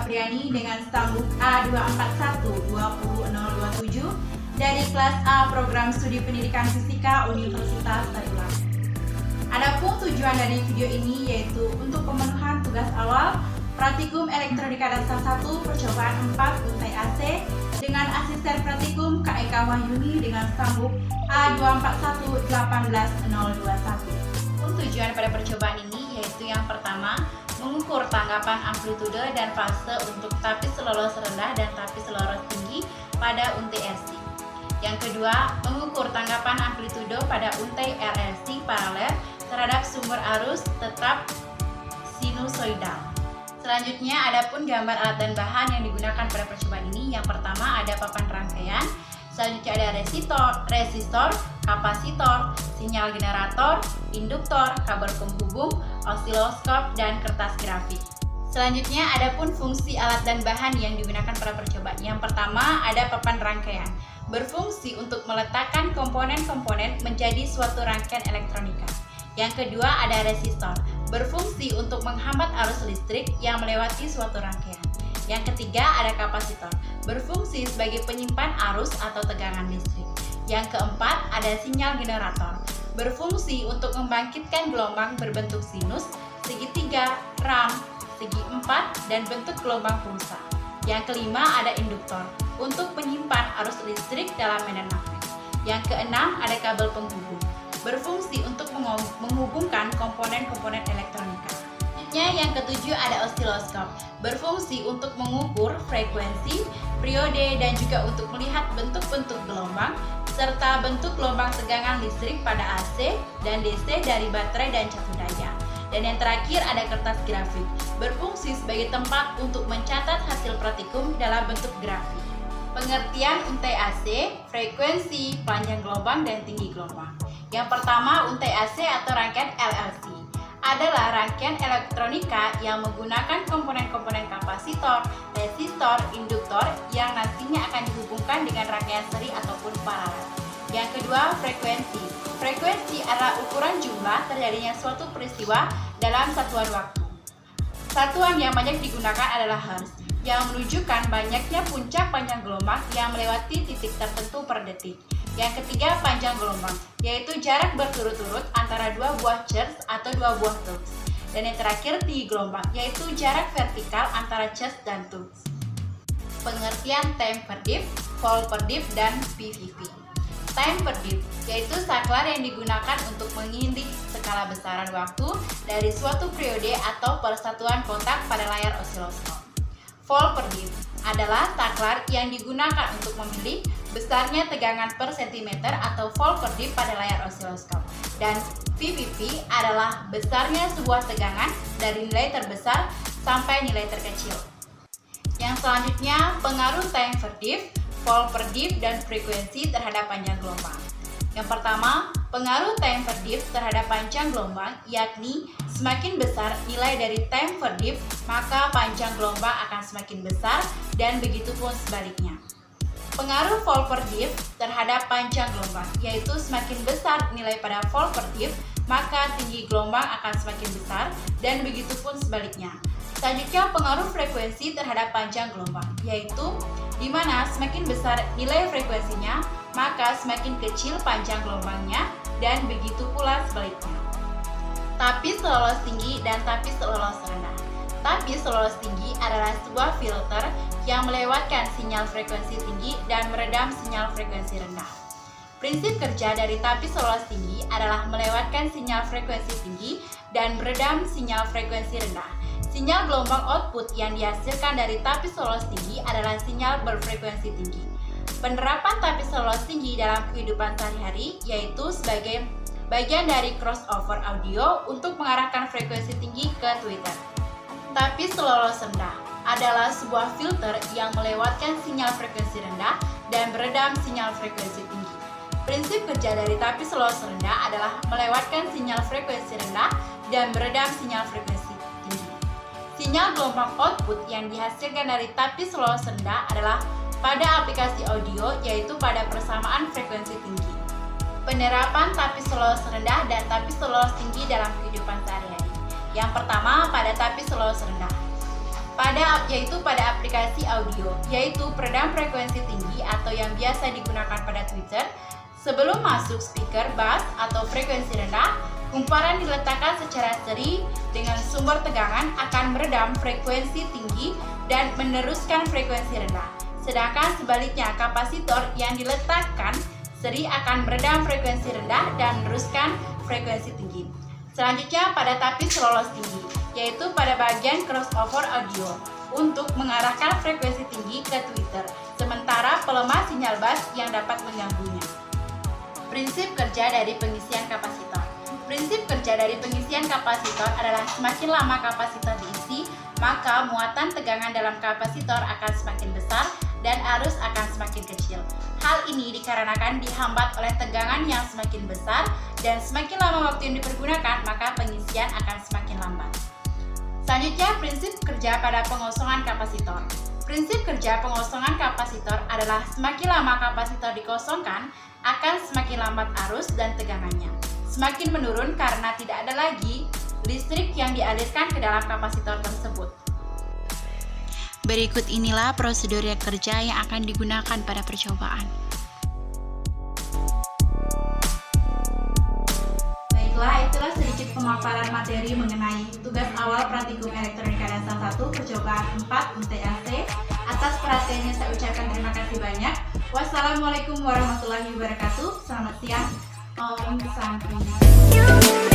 Apriani dengan stambuk A241-20027 dari kelas A Program Studi Pendidikan Fisika Universitas Taiwan. Adapun tujuan dari video ini yaitu untuk pemenuhan tugas awal Praktikum Elektronika Dasar 1 Percobaan 4 Untai AC dengan asisten praktikum KEK Wahyuni dengan stambuk A241-18021. Tujuan pada percobaan ini yaitu yang pertama, mengukur tanggapan amplitude dan fase untuk tapis lolos rendah dan tapis lolos tinggi pada untai RC. Yang kedua, mengukur tanggapan amplitude pada untai RLC paralel terhadap sumber arus tetap sinusoidal. Selanjutnya, adapun gambar alat dan bahan yang digunakan pada percobaan ini. Yang pertama ada papan rangkaian, selanjutnya ada resistor, kapasitor, sinyal generator, induktor, kabel penghubung, osiloskop, dan kertas grafik. Selanjutnya, adapun fungsi alat dan bahan yang digunakan pada percobaan. Yang pertama ada papan rangkaian, berfungsi untuk meletakkan komponen-komponen menjadi suatu rangkaian elektronika. Yang kedua ada resistor, berfungsi untuk menghambat arus listrik yang melewati suatu rangkaian. Yang ketiga ada kapasitor, berfungsi sebagai penyimpan arus atau tegangan listrik. Yang keempat ada sinyal generator, berfungsi untuk membangkitkan gelombang berbentuk sinus, segitiga, ram, segi empat, dan bentuk gelombang pulsa. Yang kelima ada induktor, untuk menyimpan arus listrik dalam medan magnet. Yang keenam ada kabel penghubung, berfungsi untuk menghubungkan komponen-komponen elektronika. Selanjutnya yang ketujuh ada osiloskop, berfungsi untuk mengukur frekuensi, periode, dan juga untuk melihat bentuk-bentuk gelombang serta bentuk gelombang tegangan listrik pada AC dan DC dari baterai dan catur daya. Dan yang terakhir ada kertas grafik, berfungsi sebagai tempat untuk mencatat hasil praktikum dalam bentuk grafik. Pengertian untai AC, frekuensi, panjang gelombang, dan tinggi gelombang. Yang pertama, untai AC atau rangkaian LLC adalah rangkaian elektronika yang menggunakan komponen-komponen kapasitor, resistor, induktor yang nantinya akan dihubungkan dengan rangkaian seri ataupun paralel. Yang kedua, frekuensi. Frekuensi adalah ukuran jumlah terjadinya suatu peristiwa dalam satuan waktu. Satuan yang banyak digunakan adalah hertz, yang menunjukkan banyaknya puncak panjang gelombang yang melewati titik tertentu per detik. Yang ketiga, panjang gelombang, yaitu jarak berturut-turut antara dua buah charge atau dua buah tubes. Dan yang terakhir, tinggi gelombang, yaitu jarak vertikal antara charge dan tubes. Pengertian time per diff, volt per diff, dan PVP. Time per diff, yaitu saklar yang digunakan untuk mengintip skala besaran waktu dari suatu periode atau persatuan kontak pada layar osiloskop. Volt per diff adalah saklar yang digunakan untuk memilih besarnya tegangan per sentimeter atau volt per diff pada layar osiloskop. Dan VPP adalah besarnya sebuah tegangan dari nilai terbesar sampai nilai terkecil. Yang selanjutnya, pengaruh time per diff, volt per diff, dan frekuensi terhadap panjang gelombang. Yang pertama, pengaruh time per diff terhadap panjang gelombang, yakni semakin besar nilai dari time per diff, maka panjang gelombang akan semakin besar, dan begitu pun sebaliknya. Pengaruh volt per diff terhadap panjang gelombang, yaitu semakin besar nilai pada volt per diff, maka tinggi gelombang akan semakin besar, dan begitu pun sebaliknya. Selanjutnya, pengaruh frekuensi terhadap panjang gelombang, yaitu di mana semakin besar nilai frekuensinya, maka semakin kecil panjang gelombangnya, dan begitu pula sebaliknya. Tapis lolos tinggi dan tapis lolos rendah. Tapis lolos tinggi adalah sebuah filter yang melewatkan sinyal frekuensi tinggi dan meredam sinyal frekuensi rendah. Prinsip kerja dari tapis lolos tinggi adalah melewatkan sinyal frekuensi tinggi dan meredam sinyal frekuensi rendah. Sinyal gelombang output yang dihasilkan dari tapis lolos tinggi adalah sinyal berfrekuensi tinggi. Penerapan tapis lolos tinggi dalam kehidupan sehari-hari yaitu sebagai bagian dari crossover audio untuk mengarahkan frekuensi tinggi ke Twitter. Tapis lolos rendah adalah sebuah filter yang melewatkan sinyal frekuensi rendah dan meredam sinyal frekuensi tinggi. Prinsip kerja dari tapis lolos rendah adalah melewatkan sinyal frekuensi rendah dan meredam sinyal frekuensi tinggi. Sinyal gelombang output yang dihasilkan dari tapis lolos rendah adalah pada aplikasi audio, yaitu pada persamaan frekuensi tinggi. Penerapan tapis lolos rendah dan tapis lolos tinggi dalam kehidupan sehari-hari. Yang pertama, pada tapis lolos rendah. yaitu pada aplikasi audio, yaitu peredam frekuensi tinggi atau yang biasa digunakan pada Twitter. Sebelum masuk speaker bass atau frekuensi rendah, kumparan diletakkan secara seri dengan sumber tegangan akan meredam frekuensi tinggi dan meneruskan frekuensi rendah. Sedangkan sebaliknya, kapasitor yang diletakkan seri akan meredam frekuensi rendah dan meneruskan frekuensi tinggi. Selanjutnya pada tapis lolos tinggi, yaitu pada bagian crossover audio untuk mengarahkan frekuensi tinggi ke Twitter, sementara pelemah sinyal bass yang dapat mengganggunya. Prinsip kerja dari pengisian kapasitor. Prinsip kerja dari pengisian kapasitor adalah semakin lama kapasitor diisi, maka muatan tegangan dalam kapasitor akan semakin besar dan arus akan semakin kecil. Hal ini dikarenakan dihambat oleh tegangan yang semakin besar, dan semakin lama waktu yang dipergunakan, maka pengisian akan semakin lambat. Selanjutnya, prinsip kerja pada pengosongan kapasitor. Prinsip kerja pengosongan kapasitor adalah semakin lama kapasitor dikosongkan, akan semakin lambat arus dan tegangannya. Semakin menurun karena tidak ada lagi listrik yang dialirkan ke dalam kapasitor tersebut. Berikut inilah prosedur kerja yang akan digunakan pada percobaan. Baiklah, itulah sedikit pemaparan materi mengenai tugas awal praktikum elektronika dasar 1 percobaan 4 UTAC. Atas perhatiannya saya ucapkan terima kasih banyak. Wassalamualaikum warahmatullahi wabarakatuh. Selamat siang. Om Santi.